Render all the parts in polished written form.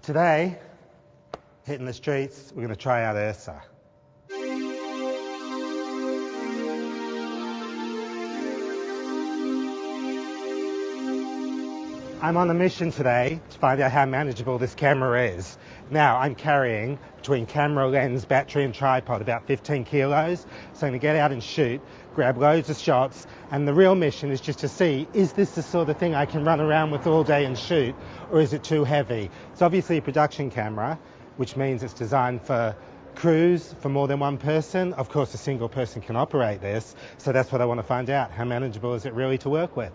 Today, hitting the streets, we're going to try out URSA. I'm on a mission today to find out how manageable this camera is. Now, I'm carrying, between camera, lens, battery and tripod, about 15 kilos. So I'm going to get out and shoot, grab loads of shots, and the real mission is just to see, is this the sort of thing I can run around with all day and shoot, or is it too heavy? It's obviously a production camera, which means it's designed for crews, for more than one person. Of course, a single person can operate this, so that's what I want to find out. How manageable is it really to work with?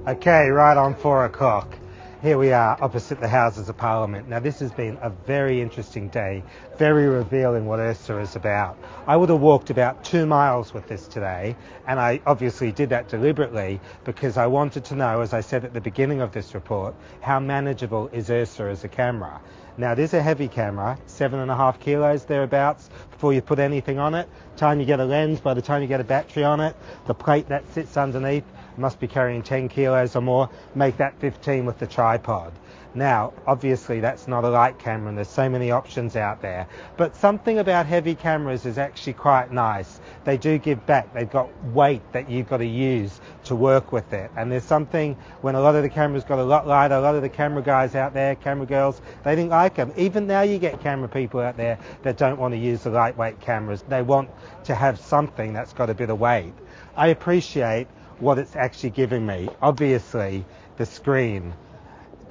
Okay, right on 4 o'clock. Here we are opposite the Houses of Parliament. Now this has been a very interesting day, very revealing what URSA is about. I would have walked about 2 miles with this today, and I obviously did that deliberately because I wanted to know, as I said at the beginning of this report, how manageable is URSA as a camera. Now it is a heavy camera, 7.5 kilos thereabouts before you put anything on it. By the time you get a lens, by the time you get a battery on it, the plate that sits underneath must be carrying 10 kilos or more, make that 15 with the tripod. Now, obviously that's not a light camera and there's so many options out there, but something about heavy cameras is actually quite nice. They do give back. They've got weight that you've got to use to work with it, and there's something when a lot of the cameras got a lot lighter, a lot of the camera guys out there, camera girls, they didn't like them. Even now you get camera people out there that don't want to use the lightweight cameras. They want to have something that's got a bit of weight. I appreciate what it's actually giving me. Obviously, the screen.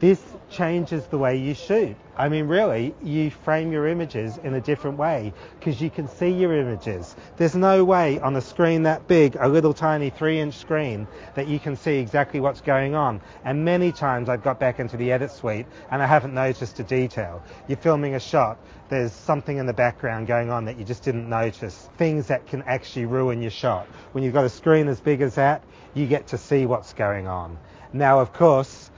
This changes the way you shoot. I mean, really, you frame your images in a different way because you can see your images. There's no way on a screen that big, a little tiny 3-inch screen, that you can see exactly what's going on. And many times I've got back into the edit suite and I haven't noticed a detail. You're filming a shot, there's something in the background going on that you just didn't notice. Things that can actually ruin your shot. When you've got a screen as big as that, you get to see what's going on. Now, of course,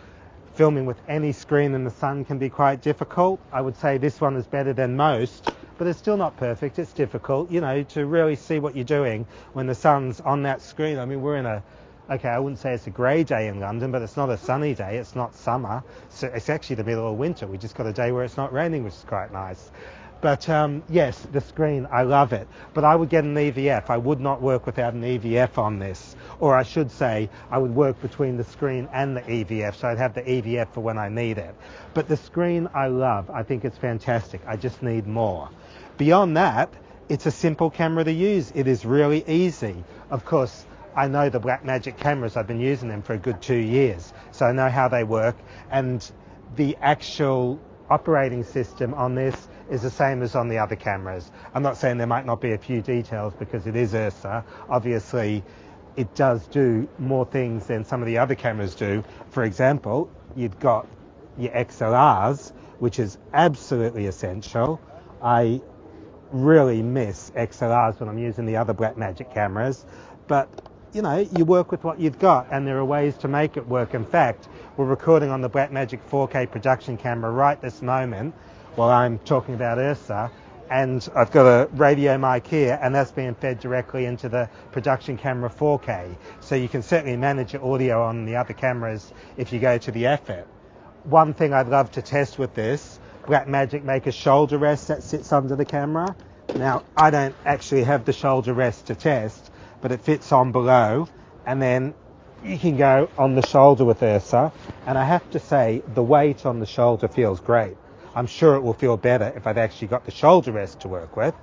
filming with any screen in the sun can be quite difficult. I would say this one is better than most, but it's still not perfect. It's difficult, you know, to really see what you're doing when the sun's on that screen. I mean, we're in okay, I wouldn't say it's a grey day in London, but it's not a sunny day. It's not summer. So it's actually the middle of winter. We just got a day where it's not raining, which is quite nice. But yes, the screen, I love it. But I would get an EVF. I would not work without an EVF on this. Or I should say, I would work between the screen and the EVF, so I'd have the EVF for when I need it. But the screen, I love. I think it's fantastic. I just need more. Beyond that, it's a simple camera to use. It is really easy. Of course, I know the Blackmagic cameras. I've been using them for a good 2 years, so I know how they work. And the actual operating system on this is the same as on the other cameras. I'm not saying there might not be a few details because it is URSA. Obviously, it does do more things than some of the other cameras do. For example, you've got your XLRs, which is absolutely essential. I really miss XLRs when I'm using the other Blackmagic cameras, but you know, you work with what you've got, and there are ways to make it work. In fact, we're recording on the Blackmagic 4K production camera right this moment while I'm talking about URSA, and I've got a radio mic here, and that's being fed directly into the production camera 4K. So you can certainly manage your audio on the other cameras if you go to the effort. One thing I'd love to test with this, Blackmagic make a shoulder rest that sits under the camera. Now, I don't actually have the shoulder rest to test, but it fits on below, and then you can go on the shoulder with URSA, and I have to say the weight on the shoulder feels great. I'm sure it will feel better if I've actually got the shoulder rest to work with,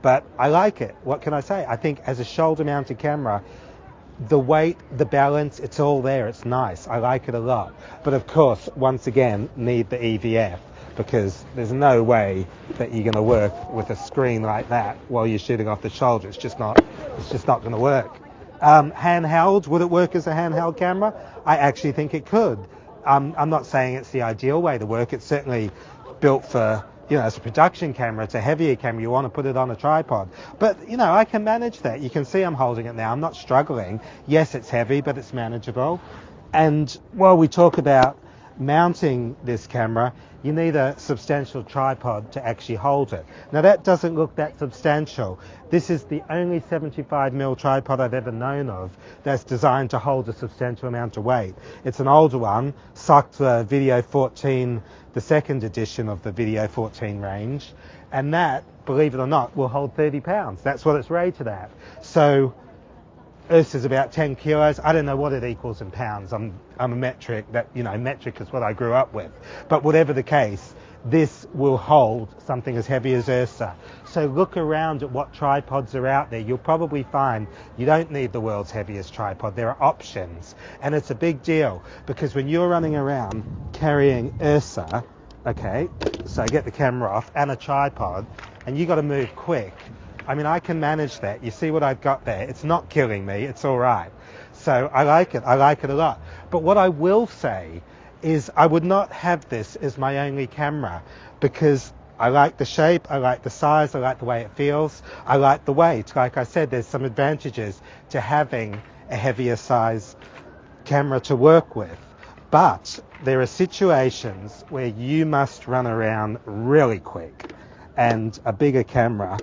but I like it. What can I say? I think as a shoulder mounted camera, the weight, the balance, it's all there. It's nice. I like it a lot. But of course, once again, need the EVF, because there's no way that you're going to work with a screen like that while you're shooting off the shoulder. It's just not going to work. Handheld, would it work as a handheld camera? I actually think it could. I'm not saying it's the ideal way to work. It's certainly built for, you know, as a production camera. It's a heavier camera. You want to put it on a tripod. But, you know, I can manage that. You can see I'm holding it now. I'm not struggling. Yes, it's heavy, but it's manageable. And while we talk about mounting this camera, you need a substantial tripod to actually hold it. Now that doesn't look that substantial. This is the only 75mm tripod I've ever known of that's designed to hold a substantial amount of weight. It's an older one, Sockler Video 14, the second edition of the Video 14 range, and that, believe it or not, will hold 30 pounds. That's what it's rated at. So URSA is about 10 kilos. I don't know what it equals in pounds. I'm a metric, metric is what I grew up with. But whatever the case, this will hold something as heavy as URSA. So look around at what tripods are out there. You'll probably find you don't need the world's heaviest tripod. There are options. And it's a big deal because when you're running around carrying URSA, okay, so get the camera off and a tripod, and you got to move quick. I mean, I can manage that. You see what I've got there? It's not killing me. It's all right. So I like it. I like it a lot. But what I will say is I would not have this as my only camera because I like the shape, I like the size, I like the way it feels, I like the weight. Like I said, there's some advantages to having a heavier size camera to work with. But there are situations where you must run around really quick, and a bigger camera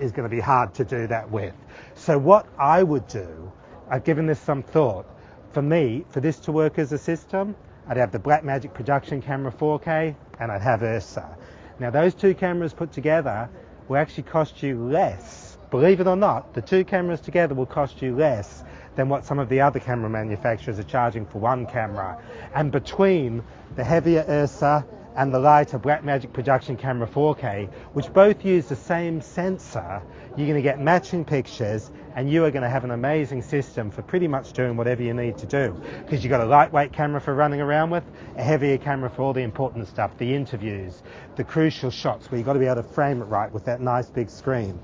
is going to be hard to do that with. So what I would do, I've given this some thought. For me, for this to work as a system, I'd have the Blackmagic production camera 4K and I'd have URSA. Now those two cameras put together will actually cost you less. Believe it or not, the two cameras together will cost you less than what some of the other camera manufacturers are charging for one camera. And between the heavier URSA and the lighter Blackmagic production camera 4K, which both use the same sensor, you're going to get matching pictures and you are going to have an amazing system for pretty much doing whatever you need to do. Because you've got a lightweight camera for running around with, a heavier camera for all the important stuff, the interviews, the crucial shots where you've got to be able to frame it right with that nice big screen.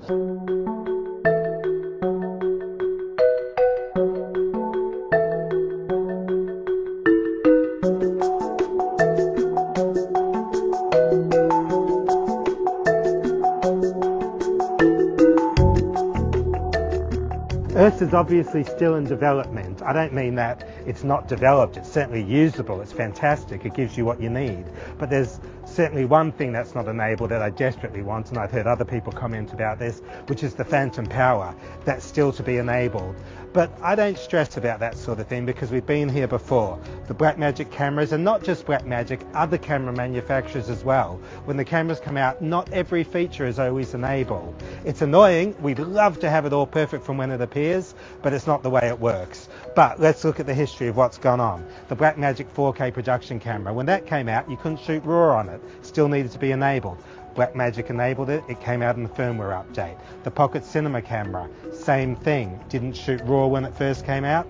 URSA is obviously still in development. I don't mean that it's not developed. It's certainly usable. It's fantastic. It gives you what you need. But there's certainly one thing that's not enabled that I desperately want, and I've heard other people comment about this, which is the phantom power. That's still to be enabled. But I don't stress about that sort of thing because we've been here before. The Blackmagic cameras, and not just Blackmagic, other camera manufacturers as well. When the cameras come out, not every feature is always enabled. It's annoying. We'd love to have it all perfect from when it appears, but it's not the way it works. But let's look at the history of what's gone on. The Blackmagic 4K production camera, when that came out, you couldn't shoot RAW on it. Still needed to be enabled. Blackmagic enabled it, it came out in the firmware update. The Pocket Cinema camera, same thing. Didn't shoot RAW when it first came out.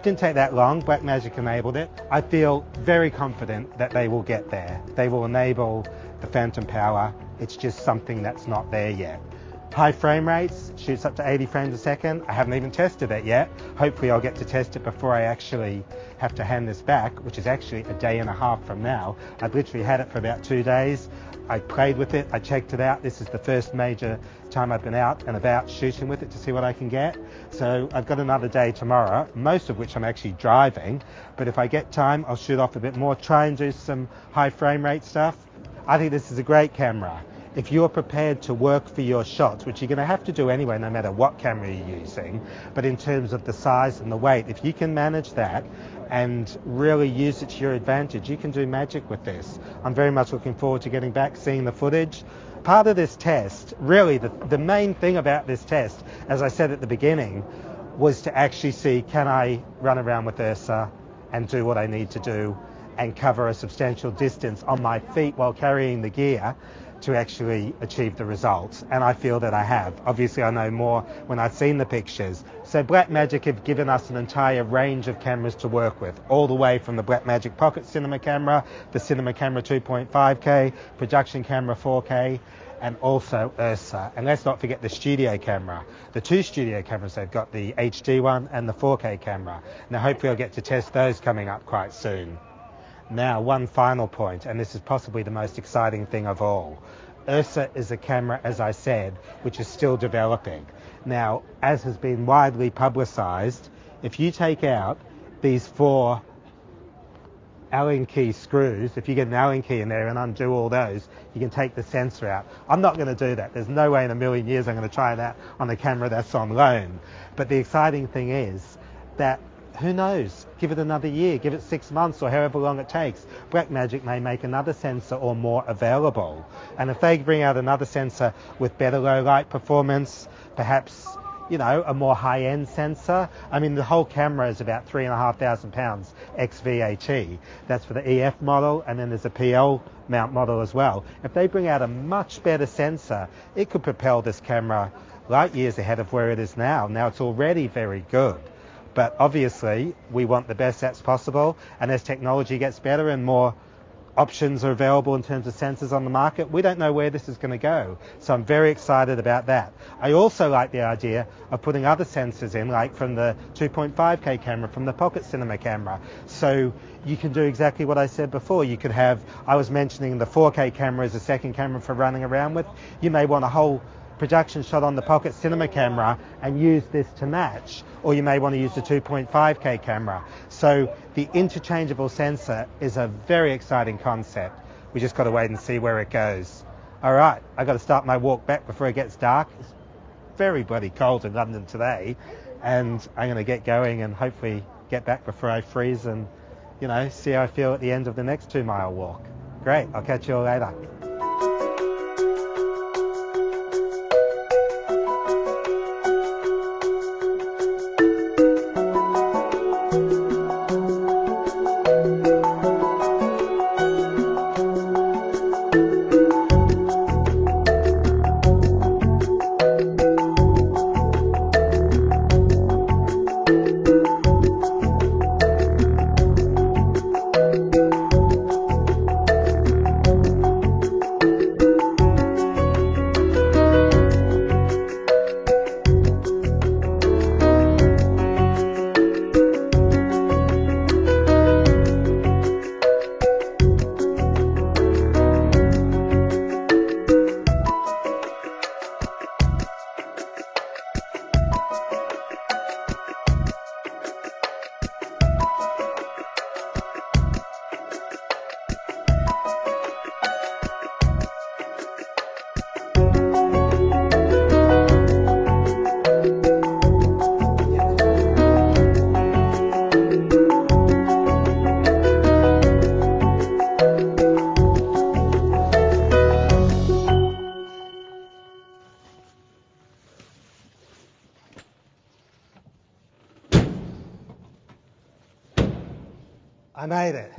Didn't take that long, Blackmagic enabled it. I feel very confident that they will get there. They will enable the phantom power. It's just something that's not there yet. High frame rates, shoots up to 80 frames a second. I haven't even tested it yet. Hopefully I'll get to test it before I actually have to hand this back, which is actually a day and a half from now. I've literally had it for about 2 days. I played with it, I checked it out. This is the first major time I've been out and about shooting with it to see what I can get. So I've got another day tomorrow, most of which I'm actually driving. But if I get time, I'll shoot off a bit more, try and do some high frame rate stuff. I think this is a great camera. If you're prepared to work for your shots, which you're going to have to do anyway no matter what camera you're using, but in terms of the size and the weight, if you can manage that and really use it to your advantage, you can do magic with this. I'm very much looking forward to getting back, seeing the footage. Part of this test, really the main thing about this test, as I said at the beginning, was to actually see, can I run around with URSA and do what I need to do and cover a substantial distance on my feet while carrying the gear to actually achieve the results, and I feel that I have. Obviously I know more when I've seen the pictures. So Blackmagic have given us an entire range of cameras to work with, all the way from the Blackmagic Pocket Cinema camera, the Cinema camera 2.5K, production camera 4K, and also URSA. And let's not forget the studio camera. The two studio cameras they've got, the HD one and the 4K camera. Now hopefully I'll get to test those coming up quite soon. Now, one final point, and this is possibly the most exciting thing of all. URSA is a camera, as I said, which is still developing. Now, as has been widely publicized, if you take out these 4 Allen key screws. If you get an Allen key in there and undo all those, you can take the sensor out. I'm not going to do that. There's no way in a million years I'm going to try that on a camera that's on loan. But the exciting thing is that, who knows, give it another year, give it 6 months or however long it takes. Blackmagic may make another sensor or more available. And if they bring out another sensor with better low light performance, perhaps, you know, a more high-end sensor. I mean, the whole camera is about £3,500 ex-VAT. That's for the EF model, and then there's a PL mount model as well. If they bring out a much better sensor, it could propel this camera light years ahead of where it is now. Now it's already very good. But obviously, we want the best sets possible, and as technology gets better and more options are available in terms of sensors on the market, we don't know where this is going to go. So I'm very excited about that. I also like the idea of putting other sensors in, like from the 2.5K camera, from the pocket cinema camera. So you can do exactly what I said before. You could have, I was mentioning the 4K camera as a second camera for running around with. You may want a whole production shot on the pocket cinema camera and use this to match, or you may want to use the 2.5K camera. So the interchangeable sensor is a very exciting concept. We just got to wait and see where it goes. All right, I got to start my walk back before it gets dark. It's very bloody cold in London today, and I'm going to get going and hopefully get back before I freeze and, you know, see how I feel at the end of the next 2-mile walk. Great, I'll catch you all later. I made it.